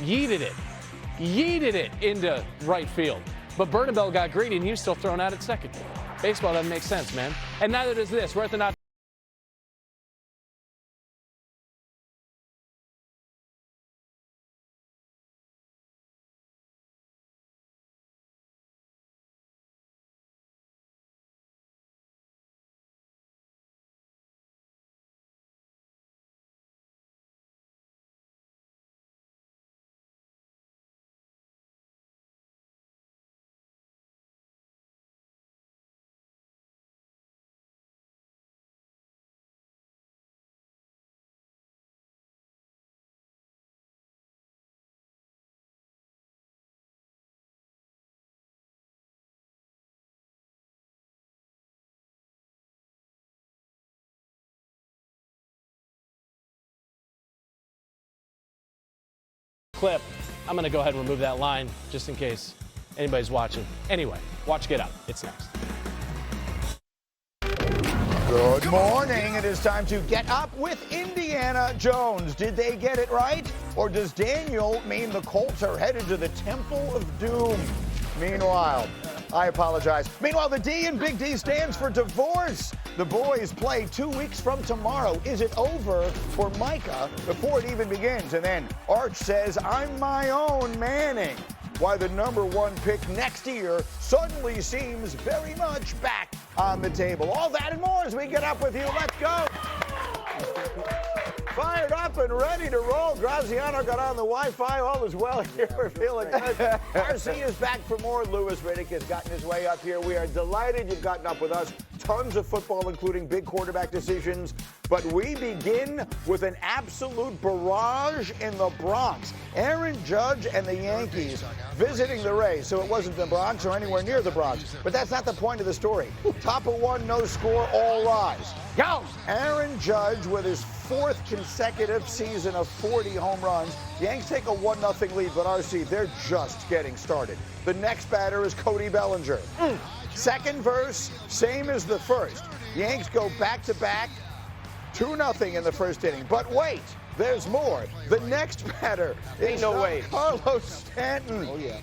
yeeted it into right field. But Bernabel got greedy, and he was still thrown out at second. Baseball doesn't make sense, man. And neither does this. We're at the not. Clip. I'm going to go ahead and remove that line just in case anybody's watching. Anyway, watch Get Up. It's next. Good morning. It is time to Get Up with Indiana Jones. Did they get it right? Or does Daniel mean the Colts are headed to the Temple of Doom? Meanwhile, I apologize. Meanwhile, the D in Big D stands for divorce. The boys play 2 weeks from tomorrow. Is it over for Micah before it even begins? And then Arch says, I'm my own Manning. Why the #1 pick next year suddenly seems very much back on the table. All that and more as we get up with you. Let's go. Fired up and ready to roll. Graziano got on the Wi-Fi. All is well here. We're feeling good. RC is back for more. Lewis Riddick has gotten his way up here. We are delighted you've gotten up with us. Tons of football, including big quarterback decisions. But we begin with an absolute barrage in the Bronx. Aaron Judge and the Yankees visiting the Rays. So it wasn't the Bronx or anywhere near the Bronx. But that's not the point of the story. Top of one, no score, all rise. Go! Aaron Judge with his 4th consecutive season of 40 home runs. Yanks take a 1-0 lead, but RC, they're just getting started. The next batter is Cody Bellinger. Second verse, same as the first. Yanks go back-to-back, 2-0 in the first inning. But wait, there's more. The next batter is Carlos Stanton. Oh, yeah.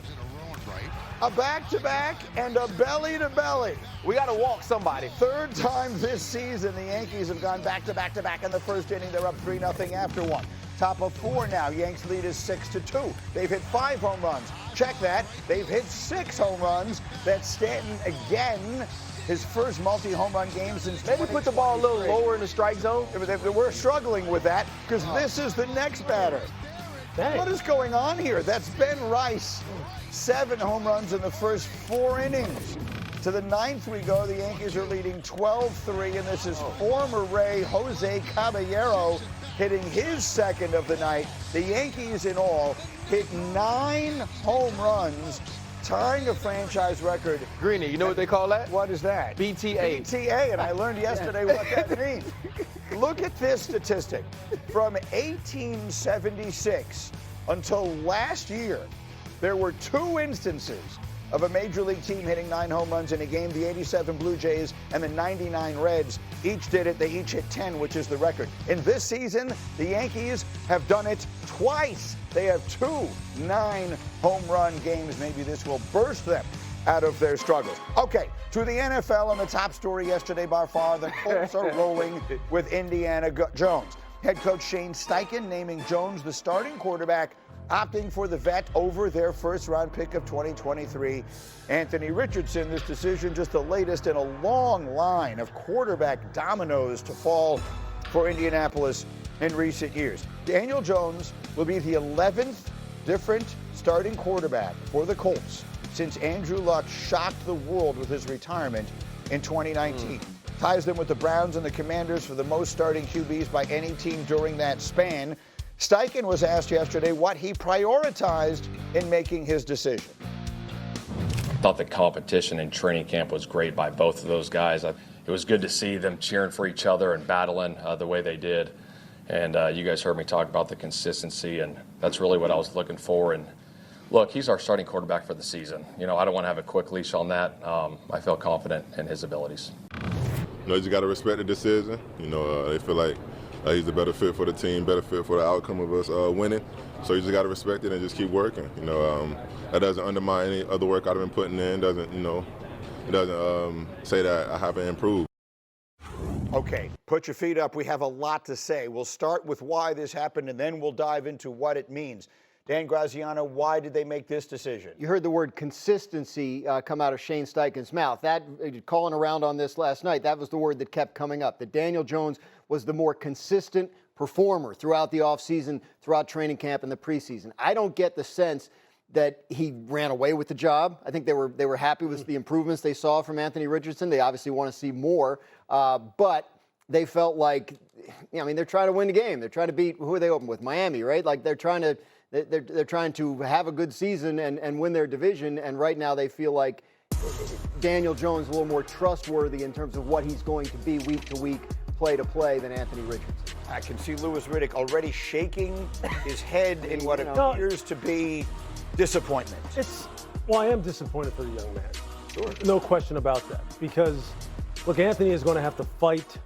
A back-to-back and a belly-to-belly. We got to walk somebody. Third time this season, the Yankees have gone back-to-back in the first inning. They're up 3-0 after one. Top of 4 now. Yanks lead is 6-2. They've hit 5 home runs. Check that. They've hit 6 home runs. That's Stanton again. His first multi-home run game since maybe put the ball a little lower in the strike zone. We're struggling with that because this is the next batter. Dang. What is going on here? That's Ben Rice. 7 home runs in the first 4 innings. To the 9th we go. The Yankees are leading 12-3, and this is former Ray Jose Caballero hitting his 2nd of the night. The Yankees in all hit 9 home runs, tying a franchise record. Greeny, you know what they call that? What is that? BTA. BTA, and I learned yesterday what that means. Look at this statistic. From 1876 until last year, there were 2 instances of a major league team hitting 9 home runs in a game. The 87 Blue Jays and the 99 Reds each did it. They each hit 10, which is the record. In this season, the Yankees have done it twice. They have 2 9-home run games. Maybe this will burst them out of their struggles. Okay, to the NFL, and the top story yesterday by far, the Colts are rolling with Indiana Jones. Head coach Shane Steichen naming Jones the starting quarterback, opting for the vet over their first-round pick of 2023. Anthony Richardson, this decision just the latest in a long line of quarterback dominoes to fall for Indianapolis in recent years. Daniel Jones will be the 11th different starting quarterback for the Colts since Andrew Luck shocked the world with his retirement in 2019. Ties them with the Browns and the Commanders for the most starting QBs by any team during that span. Steichen was asked yesterday what he prioritized in making his decision. I thought the competition in training camp was great by both of those guys. It was good to see them cheering for each other and battling the way they did. And you guys heard me talk about the consistency, and that's really what I was looking for. And look, he's our starting quarterback for the season. You know, I don't want to have a quick leash on that. I feel confident in his abilities. You know, you just got to respect the decision. You know, they feel like he's a better fit for the team, better fit for the outcome of us winning. So you just got to respect it and just keep working. That doesn't undermine any other work I've been putting in. It doesn't say that I haven't improved. Okay, put your feet up. We have a lot to say. We'll start with why this happened, and then we'll dive into what it means. Dan Graziano, why did they make this decision? You heard the word consistency come out of Shane Steichen's mouth. That, calling around on this last night, that was the word that kept coming up, that Daniel Jones was the more consistent performer throughout the offseason, throughout training camp and the preseason. I don't get the sense that he ran away with the job. I think they were happy with the improvements they saw from Anthony Richardson. They obviously want to see more, but they felt like, they're trying to win the game. They're trying to beat, who are they open with? Miami, right? Like they're trying to have a good season and win their division. And right now they feel like Daniel Jones is a little more trustworthy in terms of what he's going to be week to week, play to play than Anthony Richardson. I can see Louis Riddick already shaking his head in what appears to be disappointment. I am disappointed for the young man. Sure. No question about that. Because, look, Anthony is going to have to fight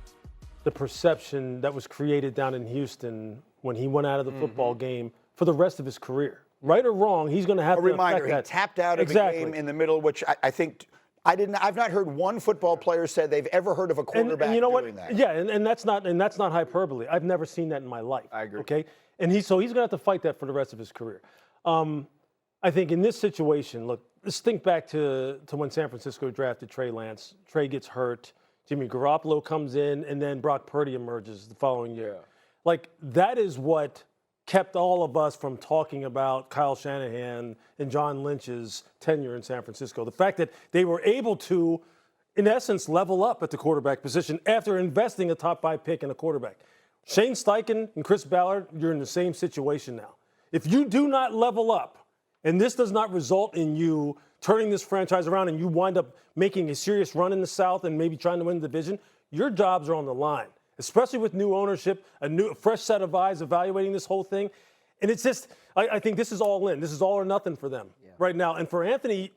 the perception that was created down in Houston when he went out of the football game for the rest of his career. Right or wrong, he's going to have a to reminder, affect he that. tapped out of the game in the middle, which I think I've not heard one football player say they've ever heard of a quarterback doing that. Yeah, and that's not hyperbole. I've never seen that in my life. I agree. Okay, and he's going to have to fight that for the rest of his career. I think in this situation, look, let's think back to when San Francisco drafted Trey Lance. Trey gets hurt. Jimmy Garoppolo comes in, and then Brock Purdy emerges the following year. Yeah. Like, that is what kept all of us from talking about Kyle Shanahan and John Lynch's tenure in San Francisco. The fact that they were able to, in essence, level up at the quarterback position after investing a top 5 pick in a quarterback. Shane Steichen and Chris Ballard, you're in the same situation now. If you do not level up, and this does not result in you turning this franchise around and you wind up making a serious run in the South and maybe trying to win the division, your jobs are on the line, especially with new ownership, a fresh set of eyes evaluating this whole thing. And it's just, I think this is all in. This is all or nothing for them right now. And for Anthony,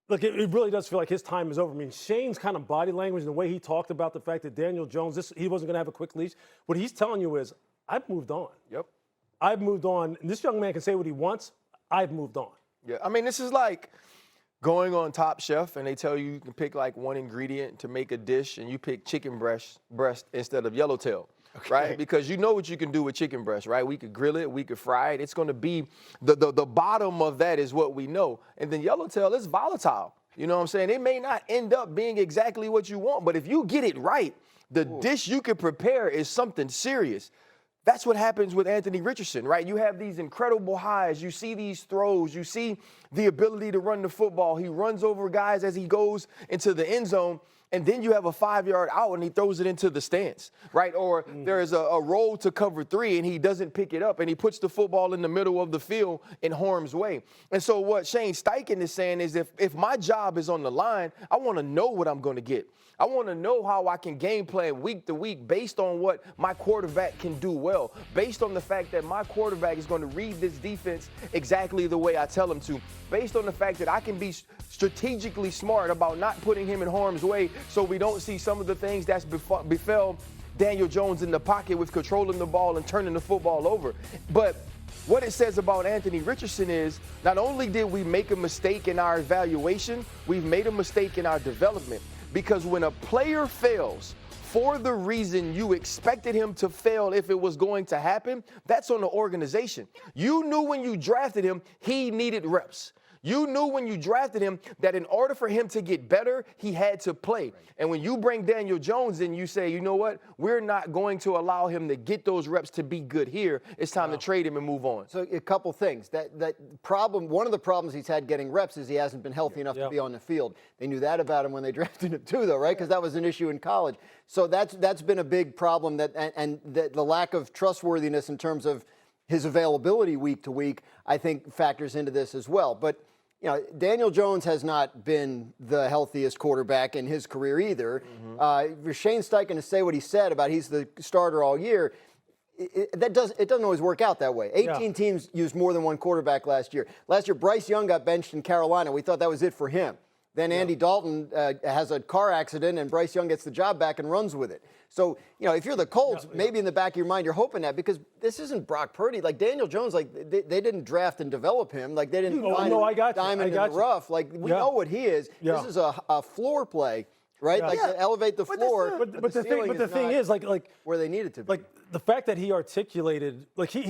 look, it really does feel like his time is over. I mean, Shane's kind of body language and the way he talked about the fact that Daniel Jones, he wasn't going to have a quick leash. What he's telling you is, I've moved on. Yep. I've moved on. And this young man can say what he wants. I've moved on. Yeah, I mean, this is like going on Top Chef and they tell you can pick like one ingredient to make a dish and you pick chicken breast instead of yellowtail, right? Because you know what you can do with chicken breast, right? We could grill it, we could fry it. It's going to be the bottom of that is what we know. And then yellowtail is volatile. You know what I'm saying? It may not end up being exactly what you want, but if you get it right, the dish you can prepare is something serious. That's what happens with Anthony Richardson, right? You have these incredible highs. You see these throws. You see the ability to run the football. He runs over guys as he goes into the end zone. And then you have a 5-yard out and he throws it into the stands, right? Or there is a roll to cover 3 and he doesn't pick it up and he puts the football in the middle of the field in harm's way. And so what Shane Steichen is saying is if my job is on the line, I want to know what I'm going to get. I want to know how I can game plan week to week based on what my quarterback can do well, based on the fact that my quarterback is going to read this defense exactly the way I tell him to, based on the fact that I can be strategically smart about not putting him in harm's way so we don't see some of the things that's befell Daniel Jones in the pocket with controlling the ball and turning the football over. But what it says about Anthony Richardson is not only did we make a mistake in our evaluation, we've made a mistake in our development. Because when a player fails for the reason you expected him to fail if it was going to happen, that's on the organization. You knew when you drafted him, he needed reps. You knew when you drafted him that in order for him to get better, he had to play. Right. And when you bring Daniel Jones in, you say, you know what? We're not going to allow him to get those reps to be good here. It's time to trade him and move on. So a couple things. That problem, one of the problems he's had getting reps is he hasn't been healthy enough to be on the field. They knew that about him when they drafted him too, though, right? Because that was an issue in college. So that's been a big problem, and the lack of trustworthiness in terms of his availability week to week, I think factors into this as well. But you know, Daniel Jones has not been the healthiest quarterback in his career either. For Shane Steichen to say what he said about he's the starter all year, it doesn't always work out that way. 18 teams used more than one quarterback last year. Last year, Bryce Young got benched in Carolina. We thought that was it for him. Then Andy Dalton has a car accident, and Bryce Young gets the job back and runs with it. So, if you're the Colts, maybe in the back of your mind, you're hoping that, because this isn't Brock Purdy. Like, Daniel Jones, like, they didn't draft and develop him. Like, they didn't find a diamond in the rough. Like, we know what he is. Yeah. This is a floor play, right? Yeah. Like, to elevate the floor. But the thing is, like, where they need it to be. Like, the fact that he articulated, like, he